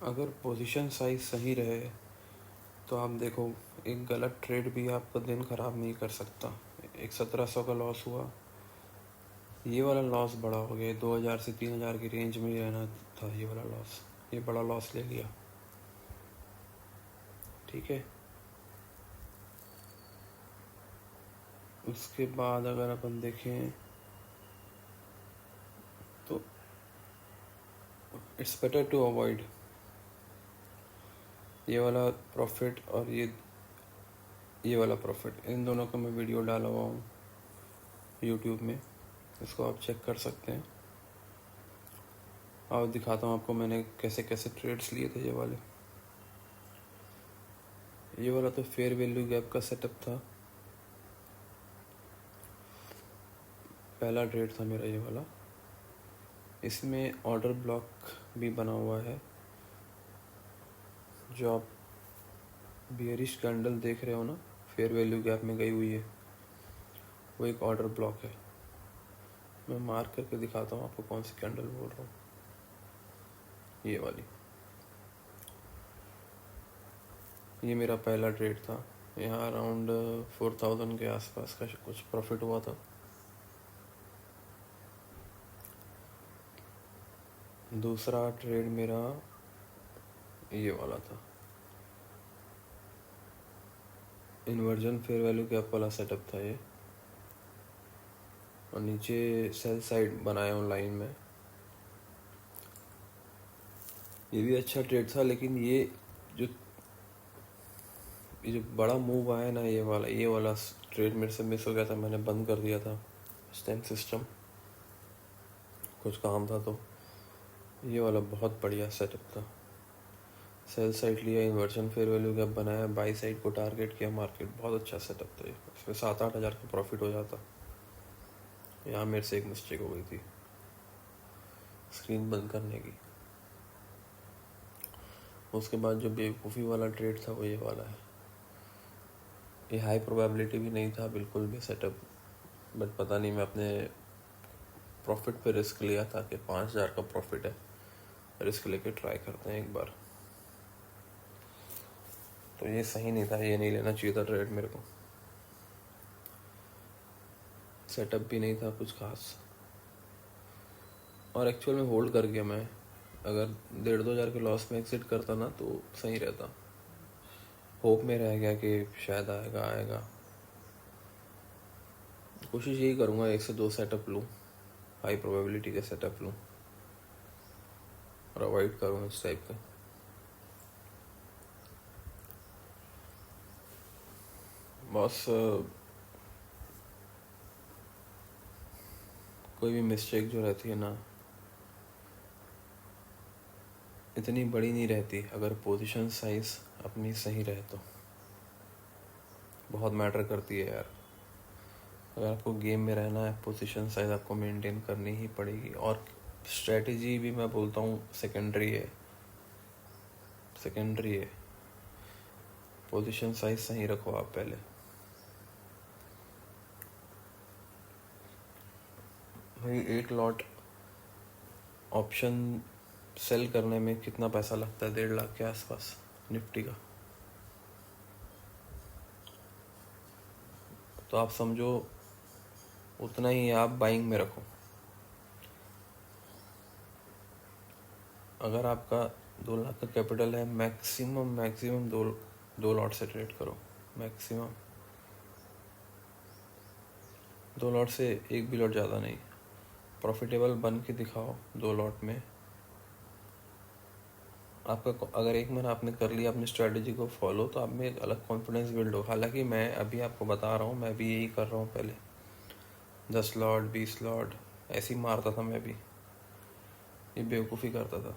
अगर position size सही रहे तो आप देखो, एक गलत ट्रेड भी आपका दिन ख़राब नहीं कर सकता। एक 1700 का लॉस हुआ, ये वाला लॉस बड़ा हो गया। 2000 से 3000 की रेंज में ही रहना था ये वाला लॉस, ये बड़ा लॉस ले लिया। ठीक है, उसके बाद अगर अपन देखें तो इट्स बेटर टू अवॉइड ये वाला प्रॉफिट और ये वाला प्रॉफिट। इन दोनों का मैं वीडियो डाला हुआ हूँ यूट्यूब में, इसको आप चेक कर सकते हैं। और दिखाता हूँ आपको मैंने कैसे कैसे ट्रेड्स लिए थे। ये वाला तो फेयर वैल्यू गैप का सेटअप था। पहला ट्रेड था मेरा ये वाला। इसमें ऑर्डर ब्लॉक भी बना हुआ है। जो आप बियरिश कैंडल देख रहे हो ना, फेयर वैल्यू गैप में गई हुई है, वो एक ऑर्डर ब्लॉक है। मैं मार्क करके दिखाता हूँ आपको कौन सी कैंडल बोल रहा हूँ। ये वाली, ये मेरा पहला ट्रेड था। यहाँ अराउंड 4000 के आसपास का कुछ प्रॉफिट हुआ था। दूसरा ट्रेड मेरा ये वाला था, इन्वर्जन फेयर वैल्यू गैप वाला सेटअप था ये, और नीचे सेल साइड बनाया हूँ लाइन में। ये भी अच्छा ट्रेड था, लेकिन जो जो बड़ा मूव आया ना, ये वाला ट्रेड मेरे से मिस हो गया था। मैंने बंद कर दिया था उस टाइम सिस्टम, कुछ काम था। तो ये वाला बहुत बढ़िया सेटअप था। सेल साइड लिया, इन्वर्जन फेयर वैल्यू गैप बनाया, बाई साइड को टारगेट किया मार्केट। बहुत अच्छा सेटअप था ये। इसमें 7-8 हज़ार का प्रॉफिट हो जाता। यहाँ मेरे से एक मिस्टेक हो गई थी स्क्रीन बंद करने की। उसके बाद जो बेवकूफ़ी वाला ट्रेड था वो ये वाला है। ये हाई प्रोबेबिलिटी भी नहीं था बिल्कुल भी सेटअप, बट पता नहीं, मैं अपने प्रॉफिट पे रिस्क लिया था कि 5000 का प्रॉफिट है, रिस्क लेके ट्राई करते हैं एक बार। तो ये सही नहीं था, ये नहीं लेना चाहिए था ट्रेड मेरे को। सेटअप भी नहीं था कुछ खास, और एक्चुअल में होल्ड कर गया मैं। अगर 1500-2000 के लॉस में एग्जिट करता ना तो सही रहता। होप में रह गया कि शायद आएगा। कोशिश यही करूँगा 1 से 2 सेटअप लूँ, हाई प्रोबेबिलिटी के सेटअप लूँ और अवॉइड करूँ इस टाइप का। बस कोई भी मिस्टेक जो रहती है ना, इतनी बड़ी नहीं रहती अगर पोजीशन साइज अपनी सही रहे तो। बहुत मैटर करती है यार। अगर आपको गेम में रहना है, पोजीशन साइज आपको मेंटेन करनी ही पड़ेगी। और स्ट्रेटजी भी मैं बोलता हूँ सेकेंडरी है। पोजीशन साइज सही रखो आप पहले। भाई, एक लॉट ऑप्शन सेल करने में कितना पैसा लगता है? 1.5 लाख के आसपास निफ्टी का। तो आप समझो उतना ही आप बाइंग में रखो। अगर आपका 2 लाख का कैपिटल है, मैक्सिमम दो लॉट से ट्रेड करो। मैक्सिमम 2 लॉट से एक भी लॉट ज़्यादा नहीं। प्रॉफिटेबल बन के दिखाओ 2 लॉट में। आपका अगर 1 महीना आपने कर लिया अपनी स्ट्रेटजी को फॉलो, तो आप में एक अलग कॉन्फिडेंस बिल्ड हो। हालांकि मैं अभी आपको बता रहा हूँ, मैं भी यही कर रहा हूँ। पहले 10 लॉट 20 लॉट ऐसे ही मारता था मैं भी, ये बेवकूफ़ी करता था।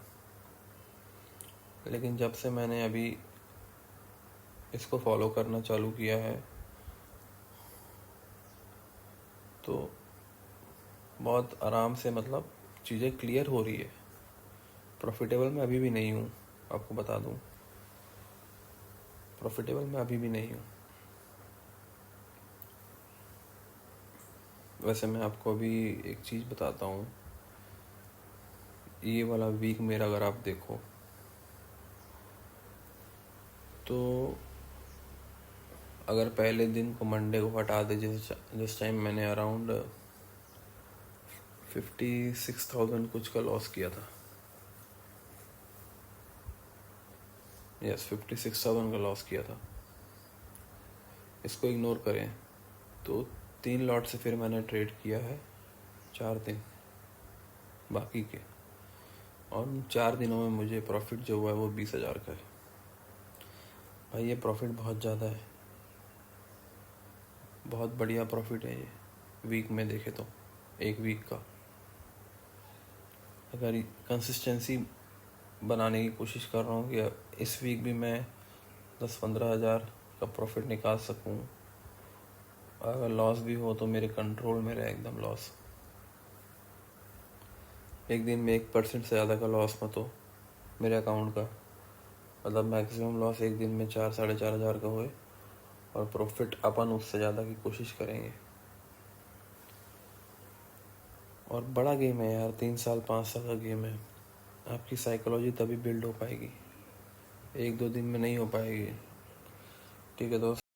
लेकिन जब से मैंने अभी इसको फॉलो करना चालू किया है तो बहुत आराम से, मतलब चीज़ें क्लियर हो रही है। प्रॉफिटेबल मैं अभी भी नहीं हूँ, आपको बता दूँ। प्रॉफिटेबल मैं अभी भी नहीं हूँ। वैसे मैं आपको अभी एक चीज़ बताता हूँ। ये वाला वीक मेरा अगर आप देखो, तो अगर पहले दिन को मंडे को हटा दे, जिस टाइम मैंने अराउंड 56,000 कुछ का लॉस किया था, यस 56,000 का लॉस किया था, इसको इग्नोर करें तो 3 लॉट से फिर मैंने ट्रेड किया है 4 दिन बाकी के, और उन 4 दिनों में मुझे प्रॉफिट जो हुआ है वो 20,000 का है। भाई ये प्रॉफिट बहुत ज़्यादा है, बहुत बढ़िया प्रॉफिट है ये वीक में देखे तो, एक वीक का। अगर कंसिस्टेंसी बनाने की कोशिश कर रहा हूँ कि इस वीक भी मैं 10-15 हज़ार का प्रॉफिट निकाल सकूँ, अगर लॉस भी हो तो मेरे कंट्रोल में रहे एकदम लॉस। एक दिन में 1% से ज़्यादा का लॉस मत हो मेरे अकाउंट का, मतलब मैक्सिमम लॉस एक दिन में 4-4.5 हज़ार का होए, और प्रॉफिट अपन उससे ज़्यादा की कोशिश करेंगे। और बड़ा गेम है यार, 3 साल 5 साल का गेम है। आपकी साइकोलॉजी तभी बिल्ड हो पाएगी, 1-2 दिन में नहीं हो पाएगी। ठीक है दोस्त।